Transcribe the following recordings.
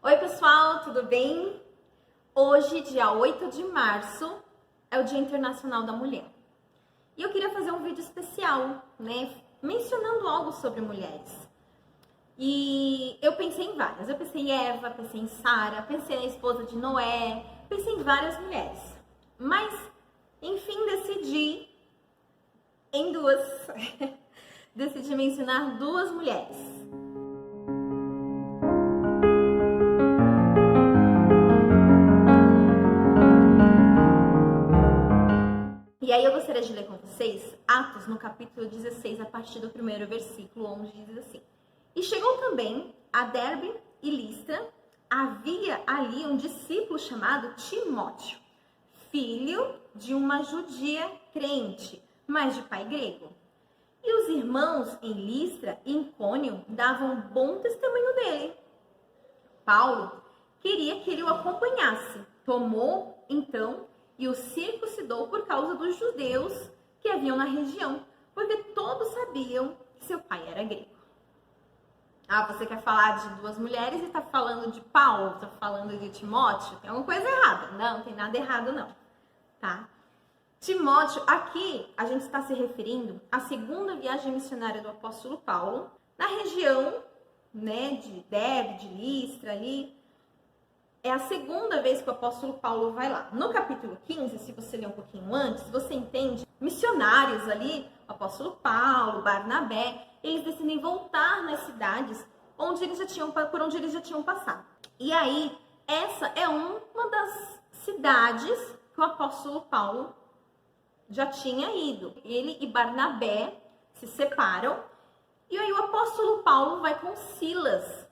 Oi pessoal, tudo bem? Hoje, dia 8 de março, é o Dia Internacional da Mulher. E eu queria fazer um vídeo especial, mencionando algo sobre mulheres. E eu pensei em várias. Eu pensei em Eva, pensei em Sara, pensei na esposa de Noé, pensei em várias mulheres. Mas, enfim, decidi em duas. Decidi mencionar duas mulheres. E aí eu gostaria de ler com vocês Atos, no capítulo 16, a partir do primeiro versículo, onde diz assim: E chegou também a Derbe e Listra, havia ali um discípulo chamado Timóteo, filho de uma judia crente, mas de pai grego. E os irmãos em Listra e Icônio davam bom testemunho dele. Paulo queria que ele o acompanhasse. Tomou, então, e o circuncidou por causa dos judeus que haviam na região, porque todos sabiam que seu pai era grego. Ah, você quer falar de duas mulheres e está falando de Paulo, está falando de Timóteo? Tem alguma coisa errada? Não tem nada errado não, tá? Timóteo, aqui a gente está se referindo à segunda viagem missionária do apóstolo Paulo, na região, de Derbe, de Listra ali. É a segunda vez que o apóstolo Paulo vai lá. No capítulo 15, se você ler um pouquinho antes, você entende, missionários ali, o apóstolo Paulo, Barnabé, eles decidem voltar nas cidades por onde eles já tinham passado. E aí, essa é uma das cidades que o apóstolo Paulo já tinha ido. Ele e Barnabé se separam, e aí o apóstolo Paulo vai com Silas.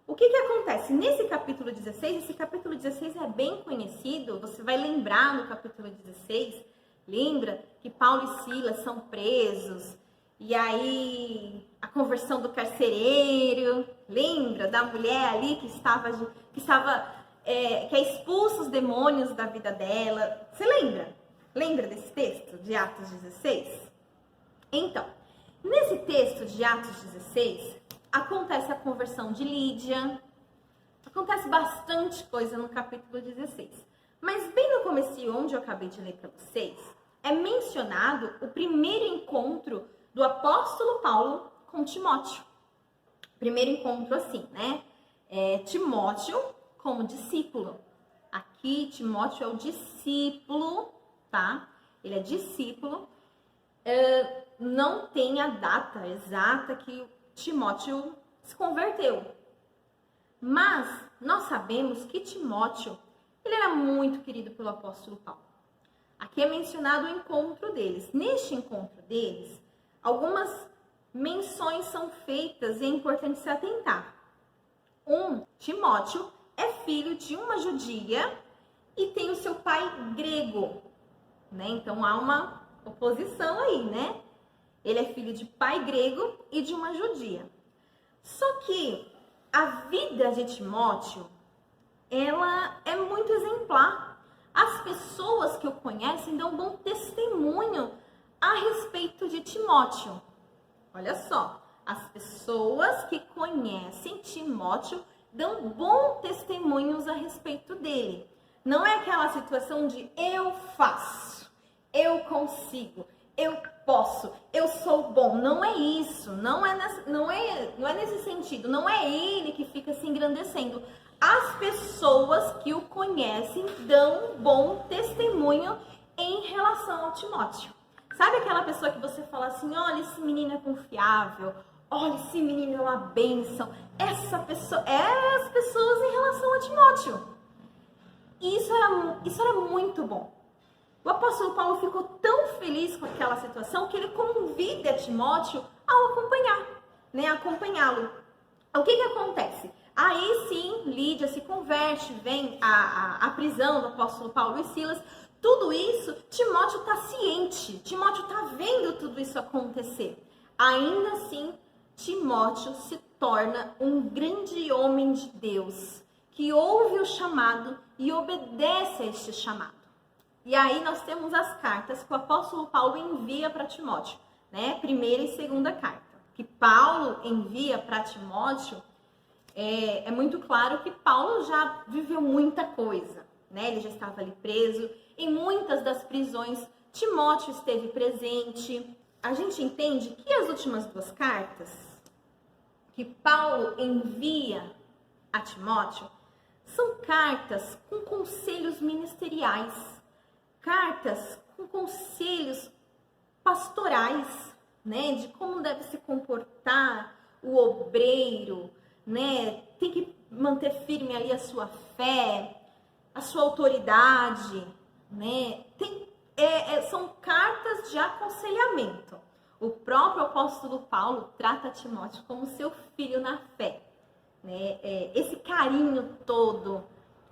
O que acontece? Nesse capítulo 16, esse capítulo 16 é bem conhecido, você vai lembrar no capítulo 16, lembra que Paulo e Silas são presos, e aí a conversão do carcereiro, lembra da mulher ali que expulsa os demônios da vida dela, você lembra? Lembra desse texto de Atos 16? Então, nesse texto de Atos 16, acontece a conversão de Lídia, acontece bastante coisa no capítulo 16. Mas bem no comecinho, onde eu acabei de ler para vocês, é mencionado o primeiro encontro do apóstolo Paulo com Timóteo. Primeiro encontro assim, Timóteo como discípulo. Aqui, Timóteo é o discípulo, tá? Ele é discípulo. Não tem a data exata que Timóteo se converteu. Mas nós sabemos que Timóteo, ele era muito querido pelo apóstolo Paulo. Aqui é mencionado o encontro deles. Neste encontro deles, algumas menções são feitas e é importante se atentar. Timóteo é filho de uma judia e tem o seu pai grego, Então há uma oposição aí, Ele é filho de pai grego e de uma judia. Só que a vida de Timóteo, ela é muito exemplar. As pessoas que o conhecem dão bom testemunho a respeito de Timóteo. Olha só, as pessoas que conhecem Timóteo dão bom testemunhos a respeito dele. Não é aquela situação de eu faço, eu consigo, eu posso, eu sou bom. Não é isso, não é nesse sentido. Não é ele que fica se engrandecendo. As pessoas que o conhecem dão bom testemunho em relação ao Timóteo. Sabe aquela pessoa que você fala assim, olha, esse menino é confiável, olha, esse menino é uma bênção. Essa pessoa, as pessoas em relação a Timóteo. E isso era muito bom. O apóstolo Paulo ficou tão feliz com aquela situação que ele convida Timóteo ao acompanhá-lo. O que acontece? Aí sim, Lídia se converte, vem a prisão do apóstolo Paulo e Silas. Tudo isso, Timóteo está ciente, Timóteo está vendo tudo isso acontecer. Ainda assim, Timóteo se torna um grande homem de Deus, que ouve o chamado e obedece a este chamado. E aí nós temos as cartas que o apóstolo Paulo envia para Timóteo, Primeira e segunda carta. Que Paulo envia para Timóteo é muito claro que Paulo já viveu muita coisa, né? Ele já estava ali preso, em muitas das prisões Timóteo esteve presente. A gente entende que as últimas 2 cartas que Paulo envia a Timóteo são cartas com conselhos ministeriais, cartas com conselhos pastorais, né, de como deve se comportar o obreiro, né, tem que manter firme ali a sua fé, a sua autoridade, né, são cartas de aconselhamento. O próprio apóstolo Paulo trata Timóteo como seu filho na fé, né, esse carinho todo,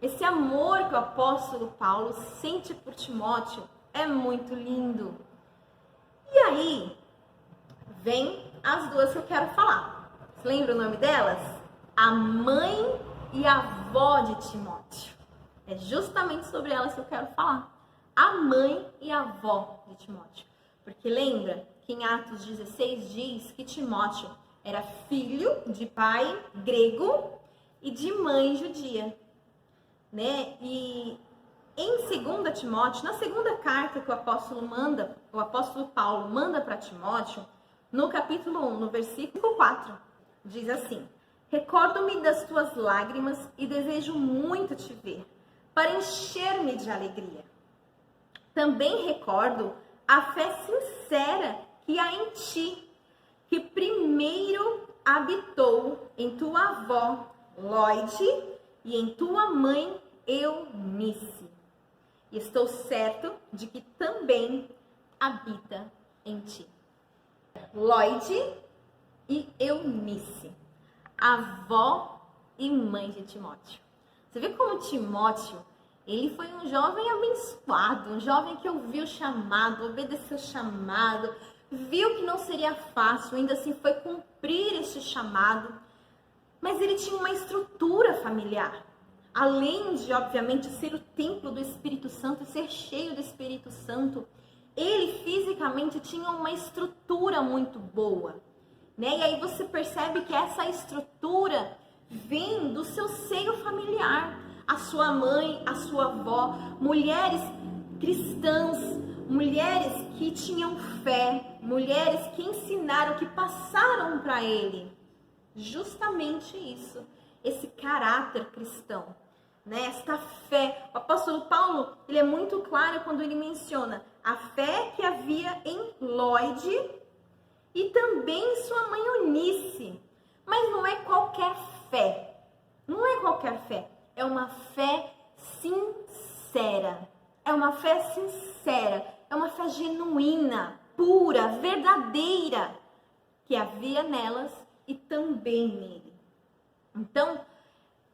esse amor que o apóstolo Paulo sente por Timóteo é muito lindo. E aí, vem as 2 que eu quero falar. Você lembra o nome delas? A mãe e a avó de Timóteo. É justamente sobre elas que eu quero falar. A mãe e a avó de Timóteo. Porque lembra que em Atos 16 diz que Timóteo era filho de pai grego e de mãe judia, né? E em 2 Timóteo, na segunda carta que o apóstolo Paulo manda para Timóteo, no capítulo 1, no versículo 4, diz assim: recordo-me das tuas lágrimas e desejo muito te ver, para encher-me de alegria. Também recordo a fé sincera que há em ti, que primeiro habitou em tua avó, Lóide, e em tua mãe, Eunice. E estou certo de que também habita em ti. Lóide e Eunice, avó e mãe de Timóteo. Você vê como Timóteo, ele foi um jovem abençoado, um jovem que ouviu o chamado, obedeceu o chamado, viu que não seria fácil, ainda assim foi cumprir esse chamado, mas ele tinha uma estrutura familiar. Além de, obviamente, ser o templo do Espírito Santo, ser cheio do Espírito Santo, ele fisicamente tinha uma estrutura muito boa, né? E aí você percebe que essa estrutura vem do seu seio familiar. A sua mãe, a sua avó, mulheres cristãs, mulheres que tinham fé, mulheres que ensinaram, que passaram para ele justamente isso, esse caráter cristão, né? Esta fé. O apóstolo Paulo, ele é muito claro quando ele menciona a fé que havia em Lóide e também sua mãe Eunice. Mas não é qualquer fé. Não é qualquer fé. É uma fé sincera. É uma fé sincera. É uma fé genuína, pura, verdadeira, que havia nelas e também nele. Então,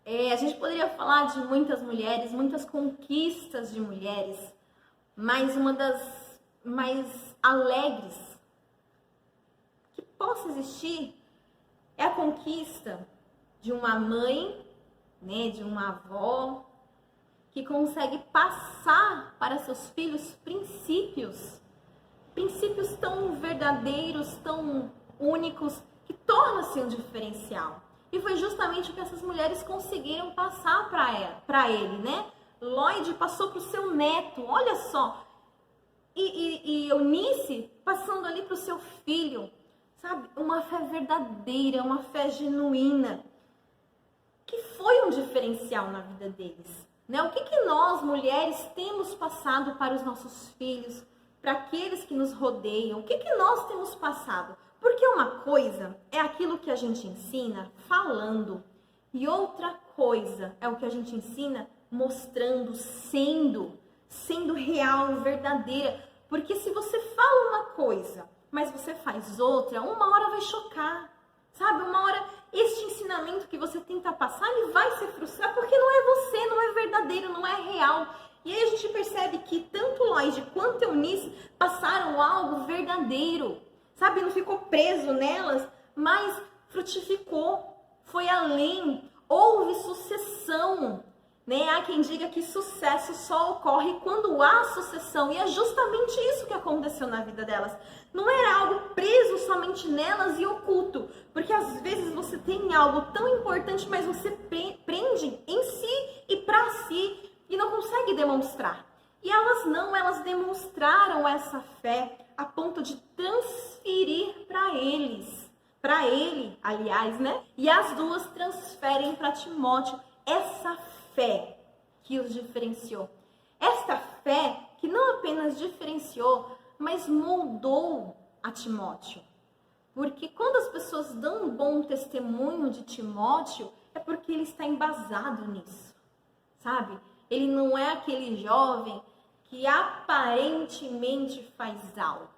a gente poderia falar de muitas mulheres, muitas conquistas de mulheres, mas uma das mais alegres que possa existir é a conquista de uma mãe, né, de uma avó, que consegue passar para seus filhos princípios tão verdadeiros, tão únicos, que torna-se um diferencial. E foi justamente o que essas mulheres conseguiram passar para ele, né? Lóide passou para o seu neto, olha só. E Eunice passando ali para o seu filho, sabe? Uma fé verdadeira, uma fé genuína, que foi um diferencial na vida deles, né? O que nós, mulheres, temos passado para os nossos filhos, para aqueles que nos rodeiam? O que nós temos passado? Porque uma coisa é aquilo que a gente ensina falando, e outra coisa é o que a gente ensina mostrando, sendo real, verdadeira. Porque se você fala uma coisa, mas você faz outra, uma hora vai chocar, sabe? Uma hora este ensinamento que você tenta passar, ele vai se frustrar porque não é você, não é verdadeiro, não é real. E aí a gente percebe que tanto Lóide quanto Eunice passaram algo verdadeiro, sabe? Não ficou preso nelas, mas frutificou, foi além, houve sucessão. né? Há quem diga que sucesso só ocorre quando há sucessão, e é justamente isso que aconteceu na vida delas. Não era algo preso somente nelas e oculto, porque às vezes você tem algo tão importante, mas você prende em si e para si e não consegue demonstrar. E elas não, elas demonstraram essa fé a ponto de transferir para ele, aliás, né? E as duas transferem para Timóteo essa fé que os diferenciou. Esta fé que não apenas diferenciou, mas moldou a Timóteo. Porque quando as pessoas dão um bom testemunho de Timóteo, é porque ele está embasado nisso, sabe? Ele não é aquele jovem que aparentemente faz algo.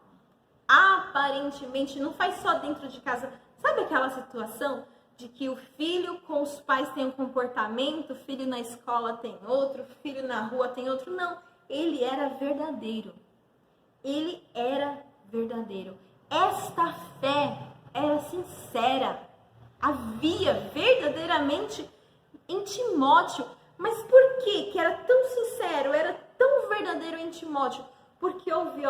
Aparentemente, não faz só dentro de casa. Sabe aquela situação de que o filho com os pais tem um comportamento, o filho na escola tem outro, o filho na rua tem outro? Não, ele era verdadeiro. Ele era verdadeiro. Esta fé era sincera. Havia verdadeiramente em Timóteo. Mas por que era tão sincero, era tão verdadeiro em Timóteo? Porque houve,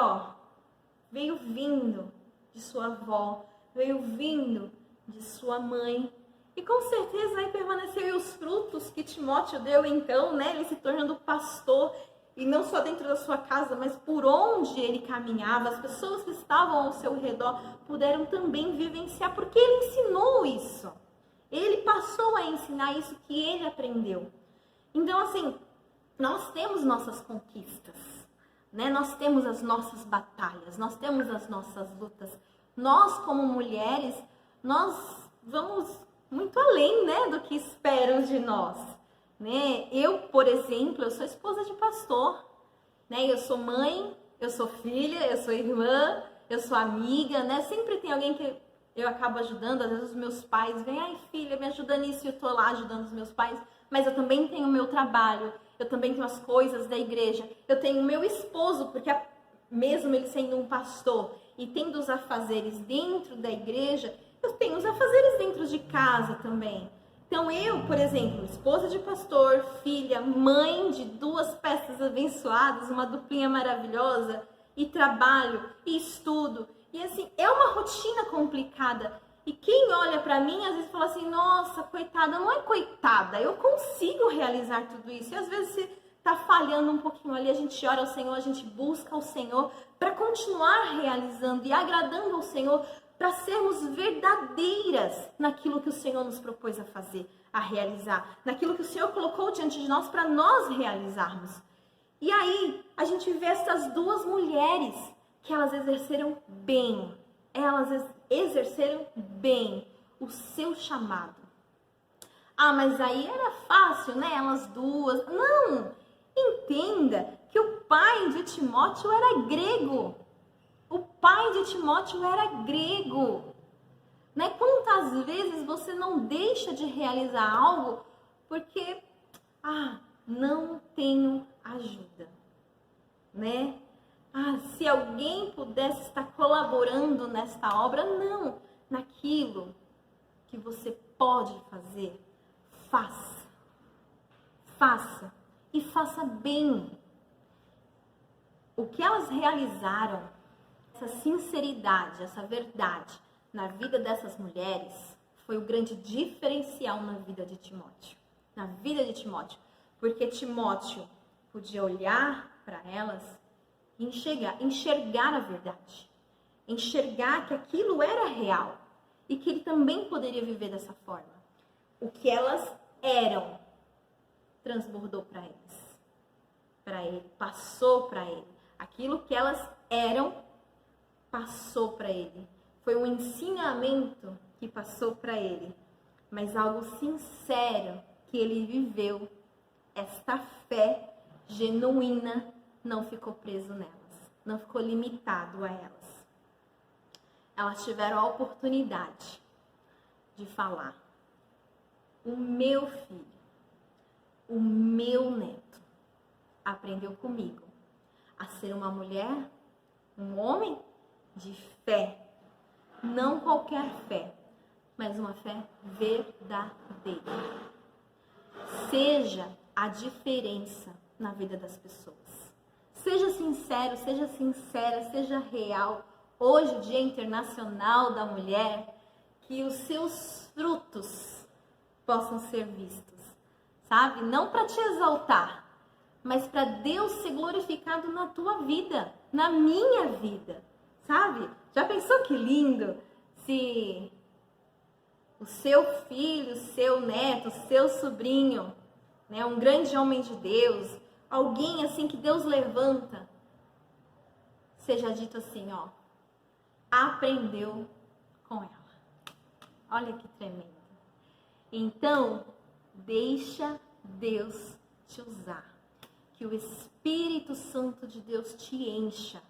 veio vindo de sua avó, veio vindo de sua mãe. E com certeza aí permaneceram os frutos que Timóteo deu então, né? Ele se tornando pastor. E não só dentro da sua casa, mas por onde ele caminhava. As pessoas que estavam ao seu redor puderam também vivenciar, porque ele ensinou isso. Ele passou a ensinar isso que ele aprendeu. Então, assim, nós temos nossas conquistas, né? Nós temos as nossas batalhas, nós temos as nossas lutas. Nós, como mulheres, nós vamos muito além, né, do que esperam de nós. Né? Eu, por exemplo, eu sou esposa de pastor, né? Eu sou mãe, eu sou filha, eu sou irmã, eu sou amiga, né? Sempre tem alguém que eu acabo ajudando, às vezes os meus pais vêm, ai filha, me ajuda nisso, e eu tô lá ajudando os meus pais, mas eu também tenho o meu trabalho, eu também tenho as coisas da igreja, eu tenho o meu esposo, porque mesmo ele sendo um pastor e tendo os afazeres dentro da igreja, eu tenho os afazeres dentro de casa também. Então eu, por exemplo, esposa de pastor, filha, mãe de duas peças abençoadas, uma duplinha maravilhosa, e trabalho, e estudo, e assim, é uma rotina complicada. E quem olha pra mim, às vezes fala assim, nossa, coitada, não é coitada, eu consigo realizar tudo isso. E às vezes você tá falhando um pouquinho ali, a gente ora ao Senhor, a gente busca o Senhor para continuar realizando e agradando ao Senhor, para sermos verdadeiras naquilo que o Senhor nos propôs a fazer, a realizar, naquilo que o Senhor colocou diante de nós para nós realizarmos. E aí, a gente vê essas duas mulheres que elas exerceram bem o seu chamado. Ah, mas aí era fácil, né? Elas duas. Não! Entenda que o pai de Timóteo era grego. O pai de Timóteo era grego. Né? Quantas vezes você não deixa de realizar algo porque, não tenho ajuda, né? Se alguém pudesse estar colaborando nesta obra, não. Naquilo que você pode fazer, faça. Faça. E faça bem. O que elas realizaram, essa sinceridade, essa verdade na vida dessas mulheres, foi o grande diferencial na vida de Timóteo. Na vida de Timóteo. Porque Timóteo podia olhar para elas e enxergar a verdade. Enxergar que aquilo era real. E que ele também poderia viver dessa forma. O que elas eram, transbordou para eles. Para ele, passou para ele. Aquilo que elas eram, passou para ele. Foi um ensinamento que passou para ele. Mas algo sincero que ele viveu. Esta fé genuína não ficou preso nelas. Não ficou limitado a elas. Elas tiveram a oportunidade de falar: o meu filho, o meu neto, aprendeu comigo a ser uma mulher, um homem de fé. Não qualquer fé, mas uma fé verdadeira. Seja a diferença na vida das pessoas. Seja sincero, seja sincera, seja real. Hoje, Dia Internacional da Mulher, que os seus frutos possam ser vistos, sabe? Não para te exaltar, mas para Deus ser glorificado na tua vida, na minha vida, sabe? Já pensou que lindo se o seu filho, o seu neto, o seu sobrinho, né, um grande homem de Deus, alguém assim que Deus levanta, seja dito assim, ó, aprendeu com ela. Olha que tremendo. Então, deixa Deus te usar. Que o Espírito Santo de Deus te encha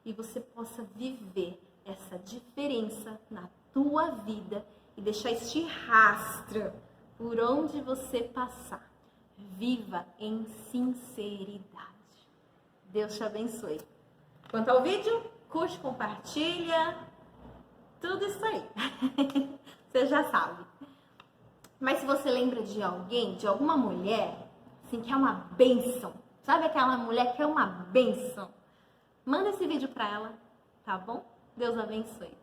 e você possa viver essa diferença na tua vida e deixar este rastro por onde você passar. Viva em sinceridade. Deus te abençoe. Quanto ao vídeo, curte, compartilha, tudo isso aí. Você já sabe. Mas se você lembra de alguém, de alguma mulher, assim, que é uma bênção, sabe aquela mulher que é uma bênção? Manda esse vídeo pra ela, tá bom? Deus abençoe.